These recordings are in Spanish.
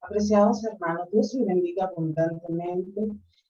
Apreciados hermanos, Dios les bendiga abundantemente.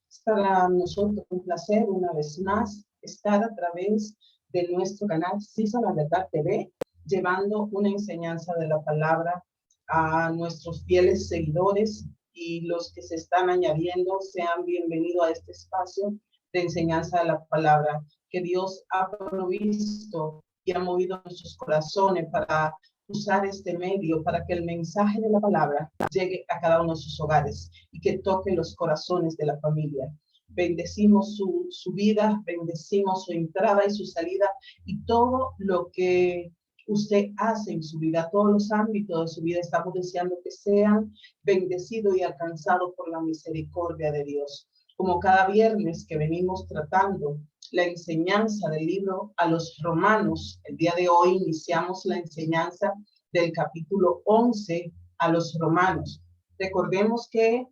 Es para nosotros un placer una vez más estar a través de nuestro canal CISA La Verdad TV, llevando una enseñanza de la palabra a nuestros fieles seguidores, y los que se están añadiendo sean bienvenidos a este espacio de enseñanza de la palabra que Dios ha provisto y ha movido nuestros corazones para usar este medio para que el mensaje de la palabra llegue a cada uno de sus hogares y que toque los corazones de la familia. Bendecimos su vida, bendecimos su entrada y su salida y todo lo que usted hace en su vida, todos los ámbitos de su vida. Estamos deseando que sean bendecidos y alcanzados por la misericordia de Dios. Como cada viernes que venimos tratando la enseñanza del libro a los Romanos, el día de hoy iniciamos la enseñanza del capítulo 11 a los Romanos. Recordemos que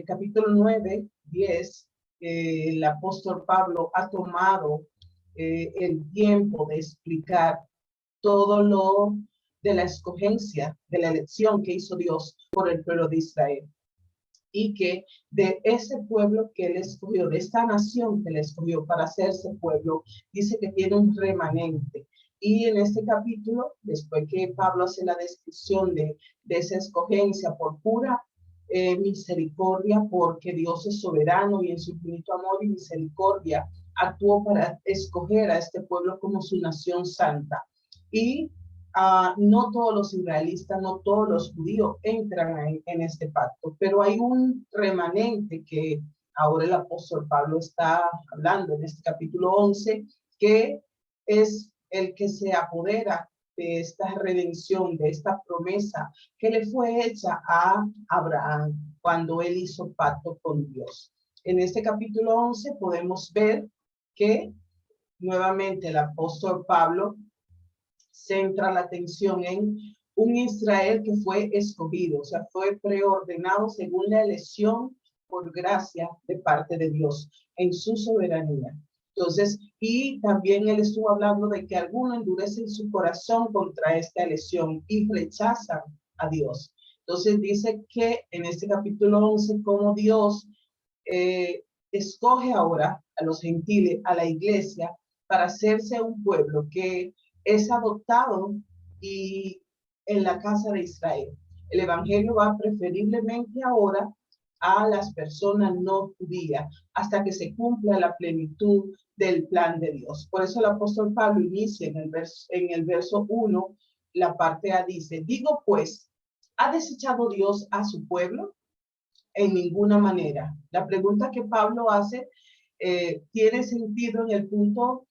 capítulo 9, 10, el apóstol Pablo ha tomado el tiempo de explicar todo lo de la escogencia, de la elección que hizo Dios por el pueblo de Israel. Y que de ese pueblo que él escogió, de esta nación que él escogió para hacerse pueblo, dice que tiene un remanente. Y en este capítulo, después que Pablo hace la descripción de esa escogencia por pura misericordia, porque Dios es soberano y en su infinito amor y misericordia actuó para escoger a este pueblo como su nación santa. Y no todos los israelitas, no todos los judíos entran en este pacto, pero hay un remanente que ahora el apóstol Pablo está hablando en este capítulo 11, que es el que se apodera de esta redención, de esta promesa que le fue hecha a Abraham cuando él hizo pacto con Dios. En este capítulo 11 podemos ver que nuevamente el apóstol Pablo centra la atención en un Israel que fue escogido, o sea, fue preordenado según la elección por gracia de parte de Dios en su soberanía. Entonces, y también él estuvo hablando de que algunos endurecen su corazón contra esta elección y rechazan a Dios. Entonces dice que en este capítulo 11, como Dios escoge ahora a los gentiles, a la iglesia, para hacerse un pueblo que es adoptado y en la casa de Israel. El evangelio va preferiblemente ahora a las personas no judías hasta que se cumpla la plenitud del plan de Dios. Por eso el apóstol Pablo inicia en el verso 1, la parte A dice: digo pues, ¿ha desechado Dios a su pueblo? En ninguna manera. La pregunta que Pablo hace tiene sentido en el punto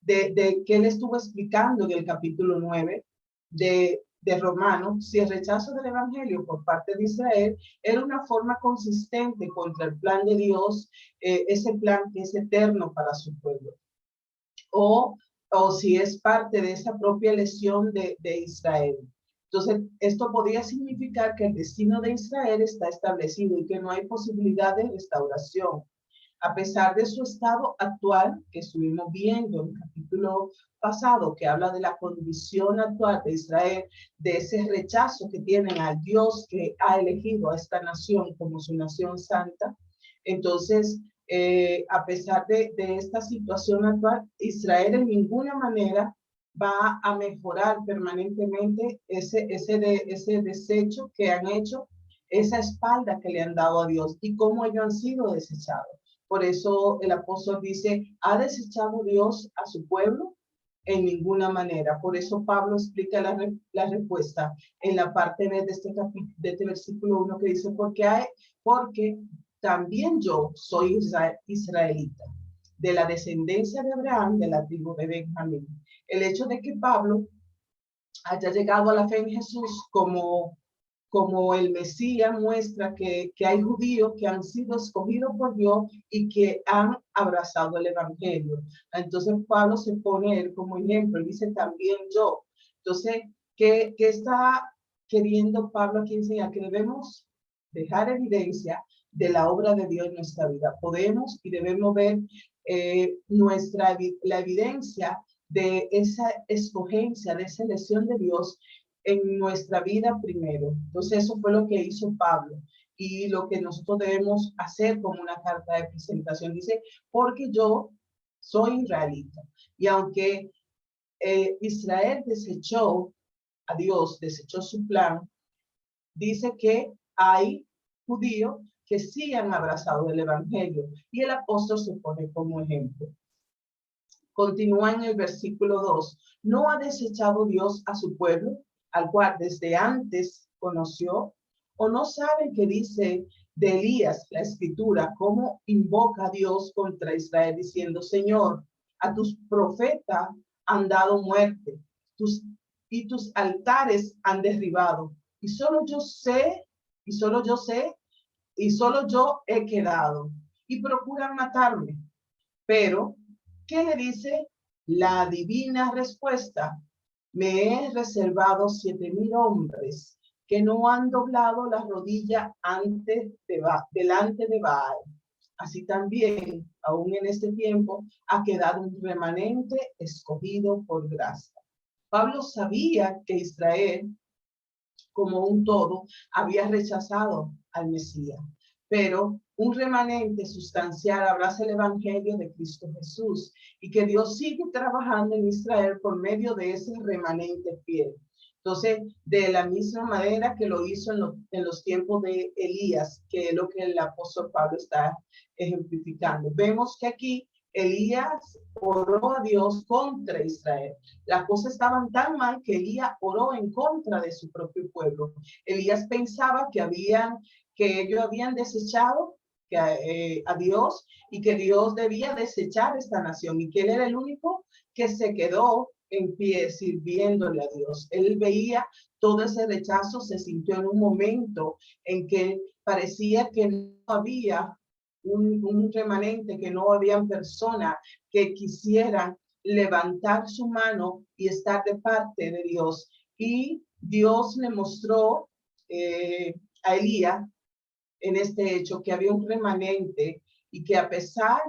de que él estuvo explicando en el capítulo 9 de Romanos, si el rechazo del evangelio por parte de Israel era una forma consistente contra el plan de Dios, ese plan que es eterno para su pueblo, o si es parte de esa propia elección de Israel. Entonces, esto podría significar que el destino de Israel está establecido y que no hay posibilidad de restauración. A pesar de su estado actual, que estuvimos viendo en el capítulo pasado, que habla de la condición actual de Israel, de ese rechazo que tienen al Dios que ha elegido a esta nación como su nación santa. Entonces, a pesar de esta situación actual, Israel en ninguna manera va a mejorar permanentemente ese desecho que han hecho, esa espalda que le han dado a Dios y cómo ellos han sido desechados. Por eso el apóstol dice: ¿ha desechado Dios a su pueblo? En ninguna manera. Por eso Pablo explica la respuesta en la parte B de este versículo 1, que dice: porque también yo soy israelita, de la descendencia de Abraham, de la tribu de Benjamín. El hecho de que Pablo haya llegado a la fe en Jesús como el Mesías muestra que hay judíos que han sido escogidos por Dios y que han abrazado el evangelio. Entonces Pablo se pone él como ejemplo y dice: también yo. Entonces, ¿qué está queriendo Pablo aquí enseñar? Que debemos dejar evidencia de la obra de Dios en nuestra vida. Podemos y debemos ver la evidencia de esa escogencia, de esa elección de Dios en nuestra vida primero. Entonces eso fue lo que hizo Pablo y lo que nosotros debemos hacer como una carta de presentación. Dice, porque yo soy israelita. Y aunque Israel desechó a Dios, desechó su plan, dice que hay judíos que sí han abrazado el evangelio y el apóstol se pone como ejemplo. Continúa en el versículo 2. ¿No ha desechado Dios a su pueblo, al cual desde antes conoció? ¿O no saben que dice de Elías la escritura, cómo invoca a Dios contra Israel diciendo, Señor, a tus profetas han dado muerte, y tus altares han derribado, y solo yo sé, y solo yo sé, y solo yo he quedado, y procuran matarme. Pero, ¿qué le dice? La divina respuesta. Me he reservado 7,000 hombres que no han doblado la rodilla delante de Baal. Así también, aún en este tiempo, ha quedado un remanente escogido por gracia. Pablo sabía que Israel, como un todo, había rechazado al Mesías, pero un remanente sustancial abraza el evangelio de Cristo Jesús y que Dios sigue trabajando en Israel por medio de ese remanente fiel. Entonces, de la misma manera que lo hizo en los tiempos de Elías, que es lo que el apóstol Pablo está ejemplificando. Vemos que aquí Elías oró a Dios contra Israel. Las cosas estaban tan mal que Elías oró en contra de su propio pueblo. Elías pensaba que ellos habían desechado a Dios y que Dios debía desechar esta nación y que él era el único que se quedó en pie sirviéndole a Dios. Él veía todo ese rechazo, se sintió en un momento en que parecía que no había un remanente, que no habían personas que quisieran levantar su mano y estar de parte de Dios. Y Dios le mostró a Elías en este hecho que había un remanente y que a pesar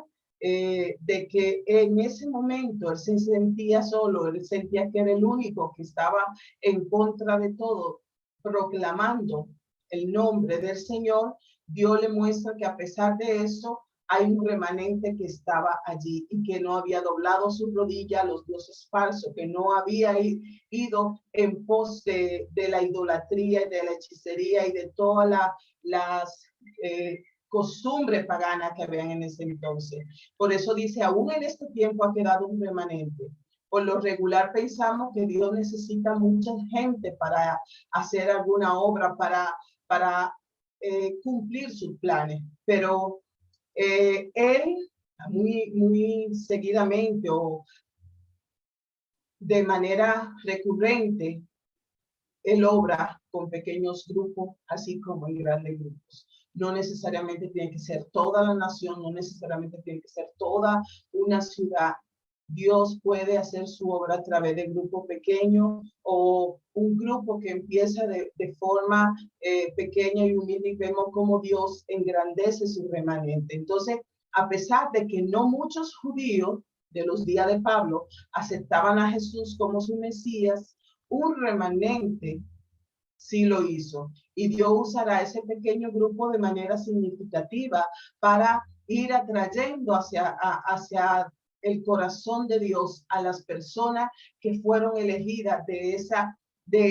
de que en ese momento él se sentía solo, él sentía que era el único que estaba en contra de todo, proclamando el nombre del Señor, Dios le muestra que a pesar de eso hay un remanente que estaba allí y que no había doblado su rodilla a los dioses falsos, que no había ido en pos de la idolatría y de la hechicería y de todas las costumbres paganas que habían en ese entonces. Por eso dice, aún en este tiempo ha quedado un remanente. Por lo regular pensamos que Dios necesita mucha gente para hacer alguna obra, para cumplir sus planes, pero él muy seguidamente o de manera recurrente, él obra con pequeños grupos, así como en grandes grupos. No necesariamente tiene que ser toda la nación, no necesariamente tiene que ser toda una ciudad. Dios puede hacer su obra a través de grupos pequeños o un grupo que empieza de forma pequeña y humilde y vemos cómo Dios engrandece su remanente. Entonces, a pesar de que no muchos judíos de los días de Pablo aceptaban a Jesús como su Mesías, un remanente sí lo hizo. Y Dios usará ese pequeño grupo de manera significativa para ir atrayendo hacia el corazón de Dios a las personas que fueron elegidas de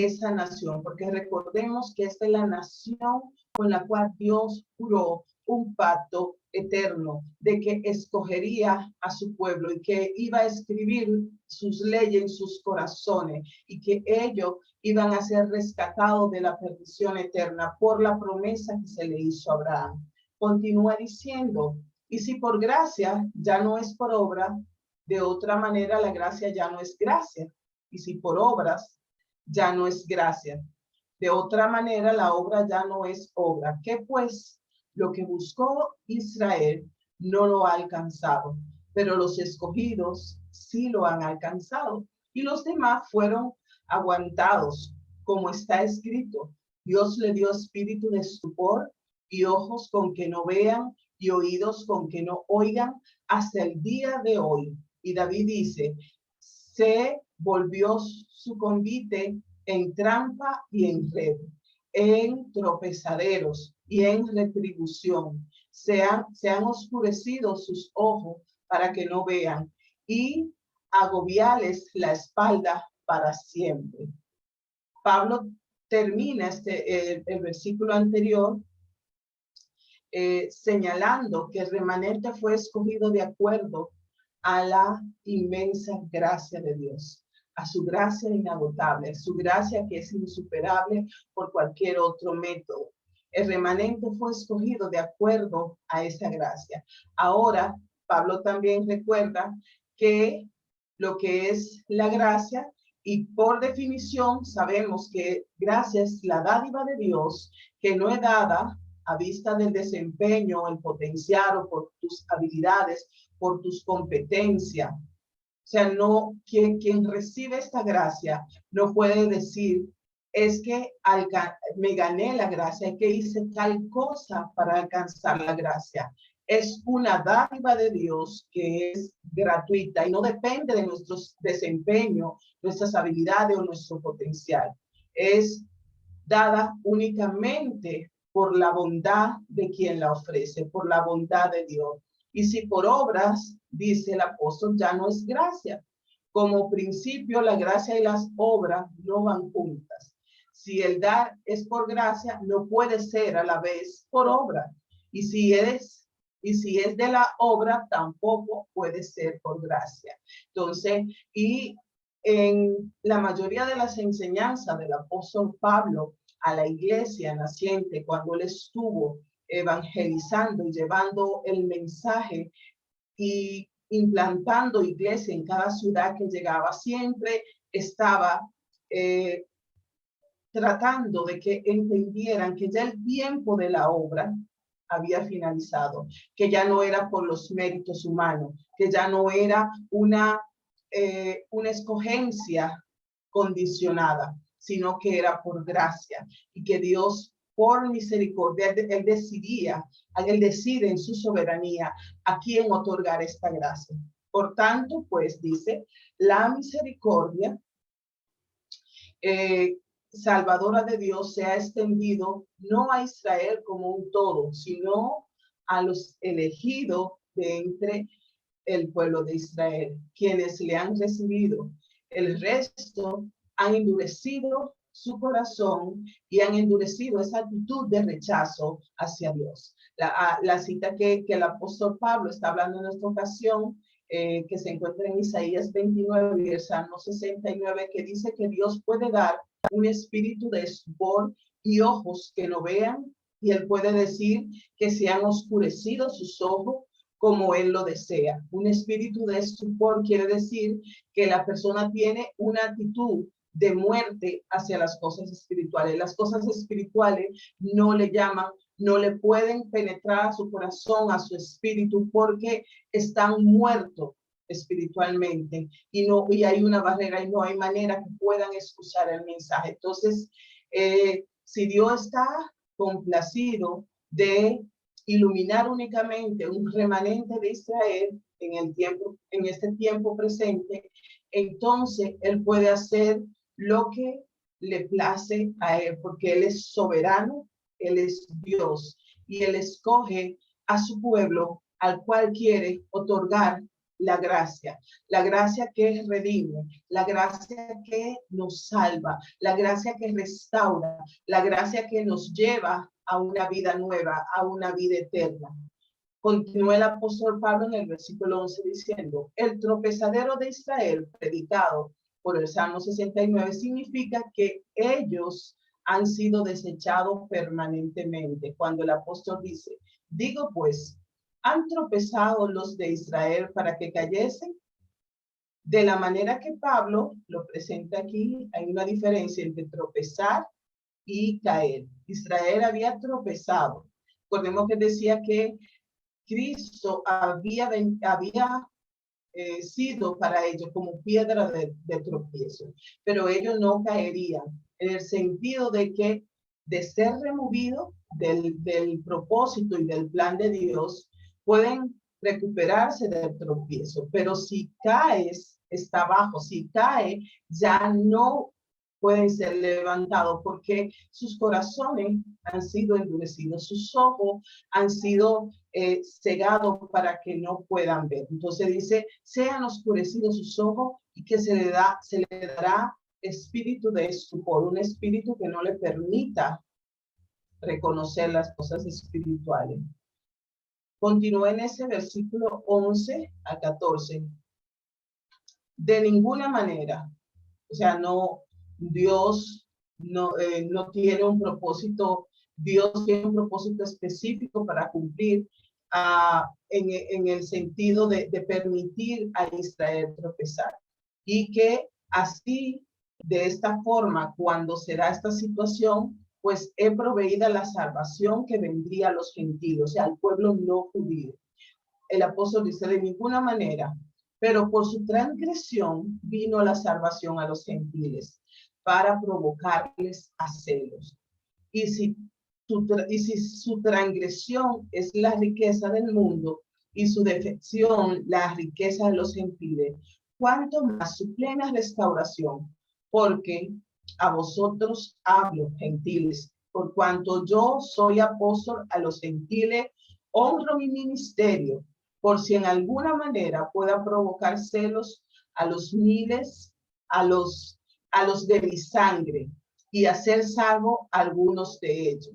esa nación. Porque recordemos que esta es la nación con la cual Dios juró un pacto eterno de que escogería a su pueblo y que iba a escribir sus leyes en sus corazones y que ellos iban a ser rescatados de la perdición eterna por la promesa que se le hizo a Abraham. Continúa diciendo, y si por gracia ya no es por obra, de otra manera la gracia ya no es gracia. Y si por obras, ya no es gracia. De otra manera la obra ya no es obra. ¿Qué pues? Lo que buscó Israel no lo ha alcanzado, pero los escogidos sí lo han alcanzado. Y los demás fueron aguantados, como está escrito. Dios le dio espíritu de estupor y ojos con que no vean y oídos con que no oigan hasta el día de hoy. Y David dice, se volvió su convite en trampa y en red, en tropezaderos y en retribución. Se han oscurecido sus ojos para que no vean y agobiarles la espalda para siempre. Pablo termina el versículo anterior señalando que el remanente fue escogido de acuerdo a la inmensa gracia de Dios, a su gracia inagotable, su gracia que es insuperable por cualquier otro método. El remanente fue escogido de acuerdo a esa gracia. Ahora, Pablo también recuerda que lo que es la gracia, y por definición sabemos que gracia es la dádiva de Dios que no es dada a vista del desempeño, el potencial o por tus habilidades, por tus competencias. O sea, no, quien recibe esta gracia no puede decir, es que me gané la gracia, es que hice tal cosa para alcanzar la gracia. Es una dádiva de Dios que es gratuita y no depende de nuestro desempeño, nuestras habilidades o nuestro potencial. Es dada únicamente por la bondad de quien la ofrece, por la bondad de Dios. Y si por obras, dice el apóstol, ya no es gracia. Como principio, la gracia y las obras no van juntas. Si el dar es por gracia, no puede ser a la vez por obra. Y si es de la obra, tampoco puede ser por gracia. Entonces, y en la mayoría de las enseñanzas del apóstol Pablo a la iglesia naciente, cuando él estuvo evangelizando y llevando el mensaje y implantando iglesia en cada ciudad que llegaba, siempre estaba tratando de que entendieran que ya el tiempo de la obra había finalizado, que ya no era por los méritos humanos, que ya no era una escogencia condicionada, sino que era por gracia y que Dios por misericordia, él decide en su soberanía a quién otorgar esta gracia. Por tanto, pues dice, la misericordia salvadora de Dios se ha extendido no a Israel como un todo, sino a los elegidos de entre el pueblo de Israel, quienes le han recibido. El resto han endurecido su corazón y han endurecido esa actitud de rechazo hacia Dios. La cita que el apóstol Pablo está hablando en esta ocasión, que se encuentra en Isaías 29 y el Salmo 69, que dice que Dios puede dar un espíritu de estupor y ojos que no vean, y él puede decir que se han oscurecido sus ojos como él lo desea. Un espíritu de estupor quiere decir que la persona tiene una actitud de muerte hacia las cosas espirituales. Las cosas espirituales no le llaman, no le pueden penetrar a su corazón, a su espíritu, porque están muertos espiritualmente y hay una barrera y no hay manera que puedan escuchar el mensaje. Entonces, si Dios está complacido de iluminar únicamente un remanente de Israel en este tiempo presente, entonces él puede hacer lo que le place a él, porque él es soberano, él es Dios y él escoge a su pueblo al cual quiere otorgar la gracia que redime, la gracia que nos salva, la gracia que restaura, la gracia que nos lleva a una vida nueva, a una vida eterna. Continúa el apóstol Pablo en el versículo 11 diciendo, el tropezadero de Israel predicado por el Salmo 69 significa que ellos han sido desechados permanentemente. Cuando el apóstol dice, digo pues, ¿han tropezado los de Israel para que cayesen? De la manera que Pablo lo presenta aquí, hay una diferencia entre tropezar y caer. Israel había tropezado. Recordemos que decía que Cristo había sido para ellos como piedra de tropiezo, pero ellos no caerían en el sentido de que de ser removido del propósito y del plan de Dios, pueden recuperarse del tropiezo, pero si caes, está abajo, si cae, ya no pueden ser levantados porque sus corazones han sido endurecidos, sus ojos han sido cegados para que no puedan ver. Entonces dice, sean oscurecidos sus ojos y que se le dará espíritu de estupor, un espíritu que no le permita reconocer las cosas espirituales. Continúa en ese versículo 11 a 14. De ninguna manera, o sea, no, Dios no tiene un propósito, Dios tiene un propósito específico para cumplir en el sentido de permitir a Israel tropezar. Y que así, de esta forma, cuando será esta situación, pues he proveído la salvación que vendría a los gentiles, o sea, al pueblo no judío. El apóstol dice, de ninguna manera, pero por su transgresión vino la salvación a los gentiles para provocarles a celos. Y si su transgresión es la riqueza del mundo y su defección la riqueza de los gentiles, cuánto más su plena restauración, porque a vosotros hablo, gentiles, por cuanto yo soy apóstol a los gentiles, honro mi ministerio, por si en alguna manera pueda provocar celos a los miles, a los de mi sangre, y hacer salvo a algunos de ellos.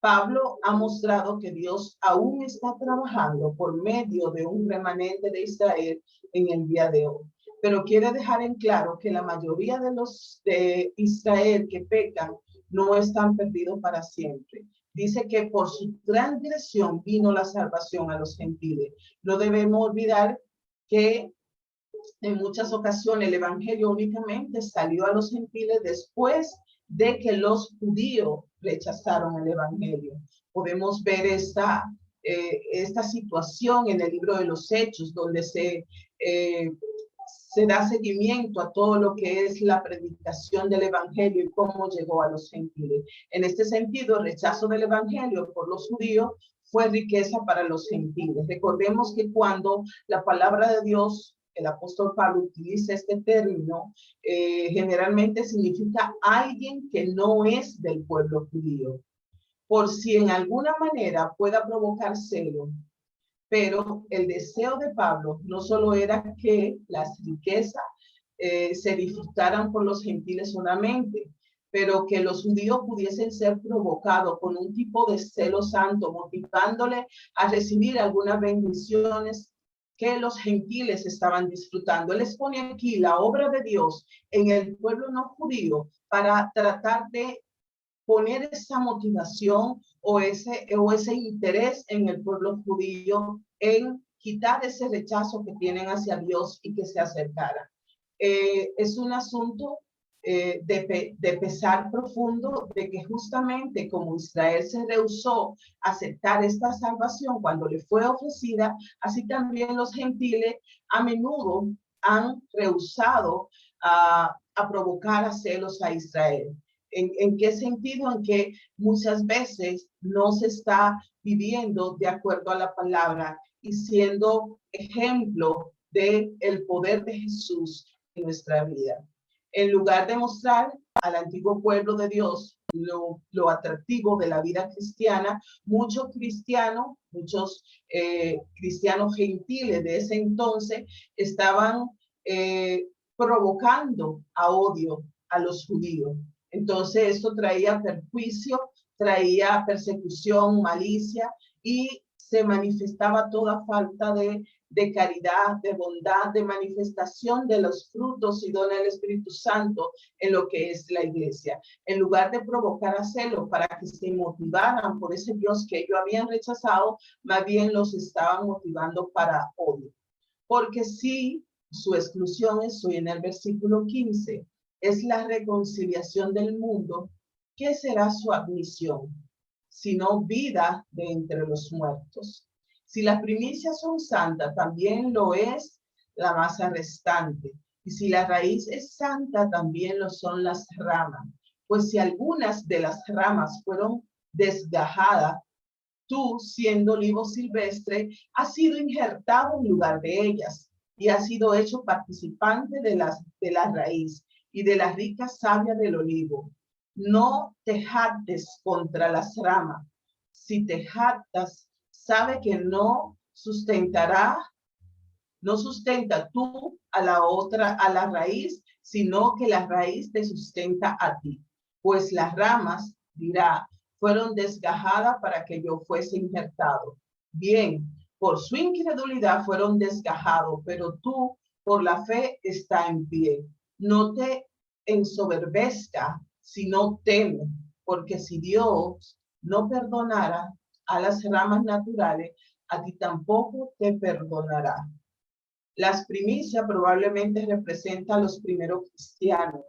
Pablo ha mostrado que Dios aún está trabajando por medio de un remanente de Israel en el día de hoy. Pero quiere dejar en claro que la mayoría de los de Israel que pecan no están perdidos para siempre. Dice que por su transgresión vino la salvación a los gentiles. No debemos olvidar que en muchas ocasiones el evangelio únicamente salió a los gentiles después de que los judíos rechazaron el evangelio. Podemos ver esta situación en el libro de los Hechos, donde se da seguimiento a todo lo que es la predicación del evangelio y cómo llegó a los gentiles. En este sentido, el rechazo del evangelio por los judíos fue riqueza para los gentiles. Recordemos que cuando la palabra de Dios, el apóstol Pablo utiliza este término, generalmente significa alguien que no es del pueblo judío, por si en alguna manera pueda provocar celo. Pero el deseo de Pablo no solo era que las riquezas se disfrutaran por los gentiles solamente, pero que los judíos pudiesen ser provocados con un tipo de celo santo, motivándole a recibir algunas bendiciones que los gentiles estaban disfrutando. Él expone aquí la obra de Dios en el pueblo no judío para tratar de poner esa motivación o ese interés en el pueblo judío en quitar ese rechazo que tienen hacia Dios y que se acercara. Es un asunto de pesar profundo de que justamente como Israel se rehusó a aceptar esta salvación cuando le fue ofrecida, así también los gentiles a menudo han rehusado a provocar a celos a Israel. ¿En qué sentido? En que muchas veces no se está viviendo de acuerdo a la palabra y siendo ejemplo del poder de Jesús en nuestra vida. En lugar de mostrar al antiguo pueblo de Dios lo atractivo de la vida cristiana, muchos cristianos gentiles de ese entonces estaban provocando a odio a los judíos. Entonces esto traía perjuicio, traía persecución, malicia y se manifestaba toda falta de caridad, de bondad, de manifestación de los frutos y dones del Espíritu Santo en lo que es la iglesia. En lugar de provocar a celo para que se motivaran por ese Dios que ellos habían rechazado, más bien los estaban motivando para odio. Porque si su exclusión, estoy en el versículo 15, es la reconciliación del mundo, ¿qué será su admisión? Sino vida de entre los muertos. Si las primicias son santas, también lo es la masa restante. Y si la raíz es santa, también lo son las ramas. Pues si algunas de las ramas fueron desgajadas, tú, siendo olivo silvestre, has sido injertado en lugar de ellas y has sido hecho participante de la raíz y de la rica savia del olivo. No te jactes contra las ramas. Si te jactas, sabe que no sustenta tú a la otra, a la raíz, sino que la raíz te sustenta a ti. Pues las ramas, dirá, fueron desgajadas para que yo fuese injertado. Bien, por su incredulidad fueron desgajados, pero tú por la fe está en pie. No te ensoberbezca, sino teme, porque si Dios no perdonara a las ramas naturales, a ti tampoco te perdonará. Las primicias probablemente representan a los primeros cristianos,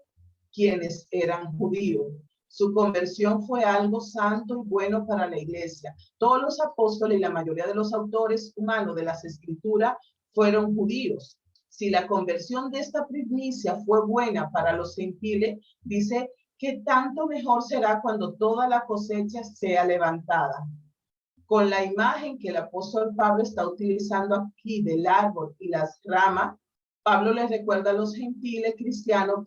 quienes eran judíos. Su conversión fue algo santo y bueno para la iglesia. Todos los apóstoles y la mayoría de los autores humanos de las escrituras fueron judíos. Si la conversión de esta primicia fue buena para los gentiles, dice que tanto mejor será cuando toda la cosecha sea levantada. Con la imagen que el apóstol Pablo está utilizando aquí del árbol y las ramas, Pablo les recuerda a los gentiles cristianos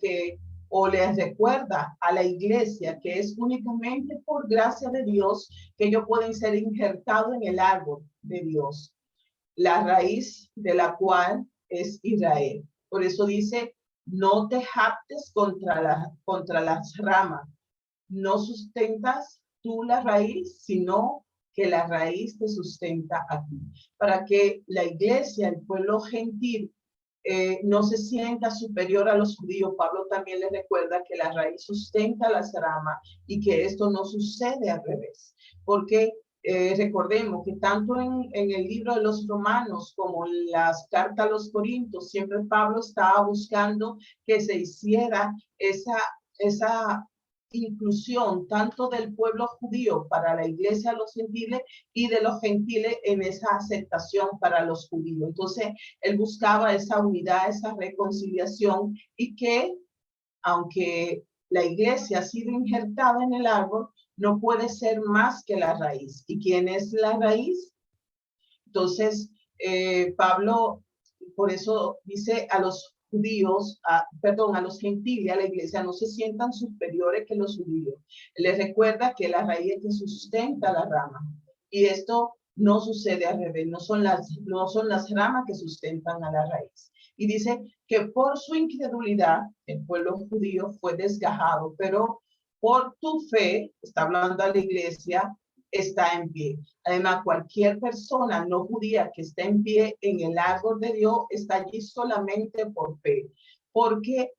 o les recuerda a la iglesia que es únicamente por gracia de Dios que ellos pueden ser injertados en el árbol de Dios, la raíz de la cual es Israel. Por eso dice, no te jactes contra las ramas, no sustentas tú la raíz, sino que la raíz te sustenta a ti. Para que la iglesia, el pueblo gentil, no se sienta superior a los judíos, Pablo también les recuerda que la raíz sustenta las ramas y que esto no sucede al revés. Porque recordemos que tanto en el libro de los Romanos como en las cartas a los Corintios, siempre Pablo estaba buscando que se hiciera esa inclusión tanto del pueblo judío para la iglesia de los gentiles y de los gentiles en esa aceptación para los judíos. Entonces, él buscaba esa unidad, esa reconciliación y que, aunque la iglesia ha sido injertada en el árbol, no puede ser más que la raíz. ¿Y quién es la raíz? Entonces, Pablo, por eso dice a los judíos, a los gentiles, a la iglesia, no se sientan superiores que los judíos. Les recuerda que la raíz es que sustenta la rama. Y esto no sucede al revés, no son las ramas que sustentan a la raíz. Y dice que por su incredulidad, el pueblo judío fue desgajado, pero por tu fe, está hablando a la iglesia, está en pie. Además, cualquier persona no judía que esté en pie en el árbol de Dios está allí solamente por fe, porque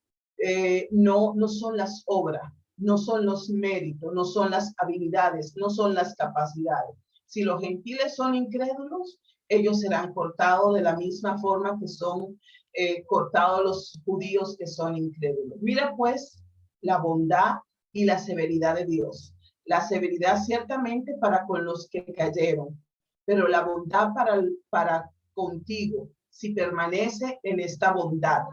no son las obras, no son los méritos, no son las habilidades, no son las capacidades. Si los gentiles son incrédulos, ellos serán cortados de la misma forma que son cortados los judíos que son incrédulos. Mira pues la bondad y la severidad de Dios. La severidad ciertamente para con los que cayeron, pero la bondad para contigo, si permanece en esta bondad,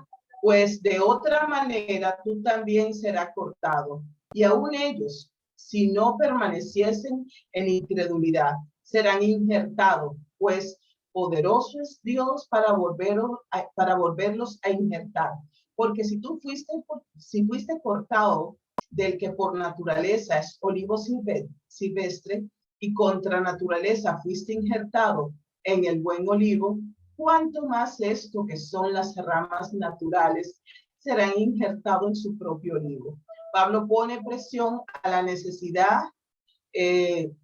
pues de otra manera tú también serás cortado. Y aún ellos, si no permaneciesen en incredulidad, serán injertados, pues poderoso es Dios para volverlos a injertar. Porque si fuiste cortado del que por naturaleza es olivo silvestre y contra naturaleza fuiste injertado en el buen olivo, cuánto más esto que son las ramas naturales serán injertados en su propio olivo. Pablo pone presión a la necesidad, en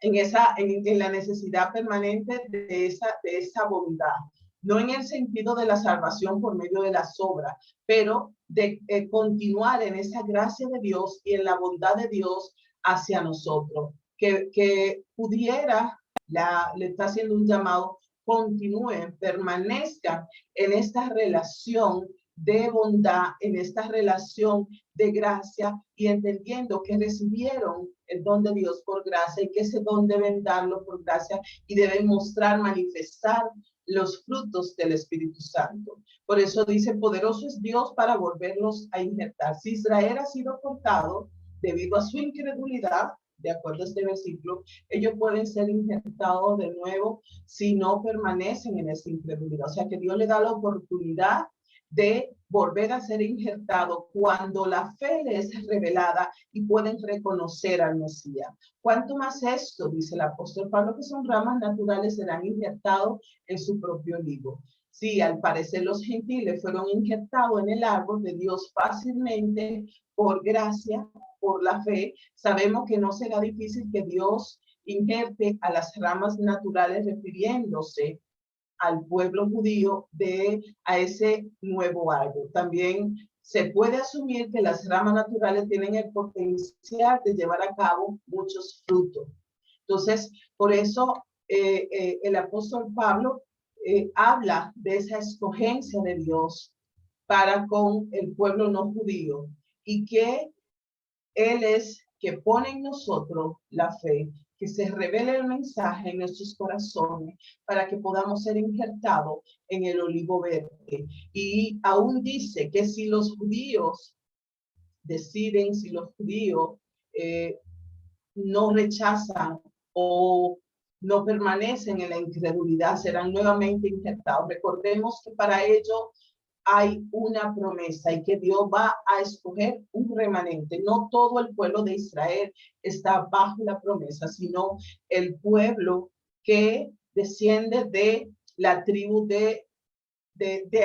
la necesidad permanente de esa bondad. No en el sentido de la salvación por medio de las obras, pero de continuar en esa gracia de Dios y en la bondad de Dios hacia nosotros. Que pudiera, le está haciendo un llamado, continúen, permanezcan en esta relación de bondad, en esta relación de gracia y entendiendo que recibieron el don de Dios por gracia y que ese don deben darlo por gracia y deben mostrar, manifestar los frutos del Espíritu Santo. Por eso dice, poderoso es Dios para volverlos a injertar. Si Israel ha sido cortado debido a su incredulidad, de acuerdo a este versículo, ellos pueden ser injertados de nuevo si no permanecen en esa incredulidad. O sea que Dios le da la oportunidad de volver a ser injertado cuando la fe les es revelada y pueden reconocer al Mesías. Cuanto más esto, dice el apóstol Pablo, que son ramas naturales, serán injertados en su propio olivo. Sí, al parecer los gentiles fueron injertados en el árbol de Dios fácilmente por gracia, por la fe. Sabemos que no será difícil que Dios injerte a las ramas naturales refiriéndose al pueblo judío a ese nuevo árbol. También se puede asumir que las ramas naturales tienen el potencial de llevar a cabo muchos frutos. Entonces, por eso el apóstol Pablo habla de esa escogencia de Dios para con el pueblo no judío y que Él es que pone en nosotros la fe, que se revele el mensaje en nuestros corazones para que podamos ser injertados en el olivo verde. Y aún dice que si los judíos deciden, si los judíos no rechazan o no permanecen en la incredulidad, serán nuevamente injertados. Recordemos que para ello hay una promesa y que Dios va a escoger un remanente. No todo el pueblo de Israel está bajo la promesa, sino el pueblo que desciende de la tribu de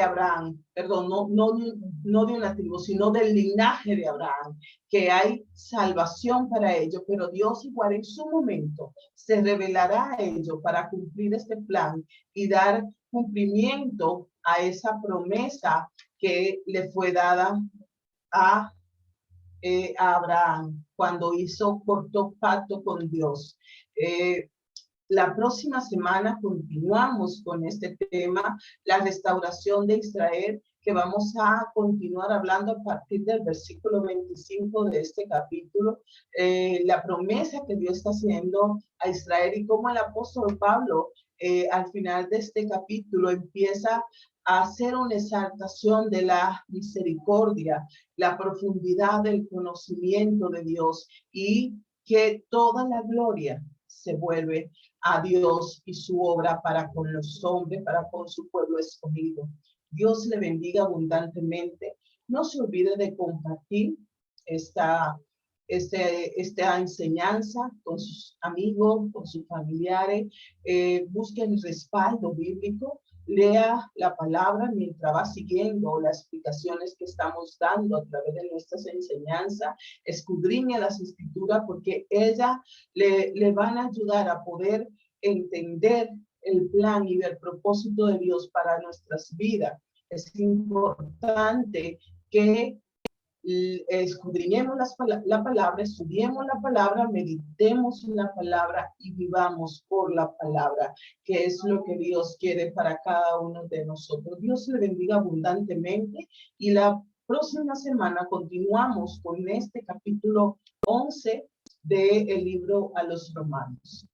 Abraham, perdón, no de una tribu, sino del linaje de Abraham, que hay salvación para ellos, pero Dios igual en su momento se revelará a ellos para cumplir este plan y dar cumplimiento a esa promesa que le fue dada a Abraham cuando cortó pacto con Dios. La próxima semana continuamos con este tema, la restauración de Israel, que vamos a continuar hablando a partir del versículo 25 de este capítulo, la promesa que Dios está haciendo a Israel y cómo el apóstol Pablo al final de este capítulo empieza a hacer una exaltación de la misericordia, la profundidad del conocimiento de Dios y que toda la gloria se vuelve a Dios y su obra para con los hombres, para con su pueblo escogido. Dios le bendiga abundantemente. No se olvide de compartir esta enseñanza con sus amigos, con sus familiares. Busquen respaldo bíblico. Lea la palabra mientras va siguiendo las explicaciones que estamos dando a través de nuestras enseñanzas. Escudriñe las escrituras porque ellas le van a ayudar a poder entender el plan y el propósito de Dios para nuestras vidas. Es importante que escudriñemos la palabra, estudiemos la palabra, meditemos en la palabra y vivamos por la palabra, que es lo que Dios quiere para cada uno de nosotros. Dios le bendiga abundantemente y la próxima semana continuamos con este capítulo 11 del libro a los Romanos.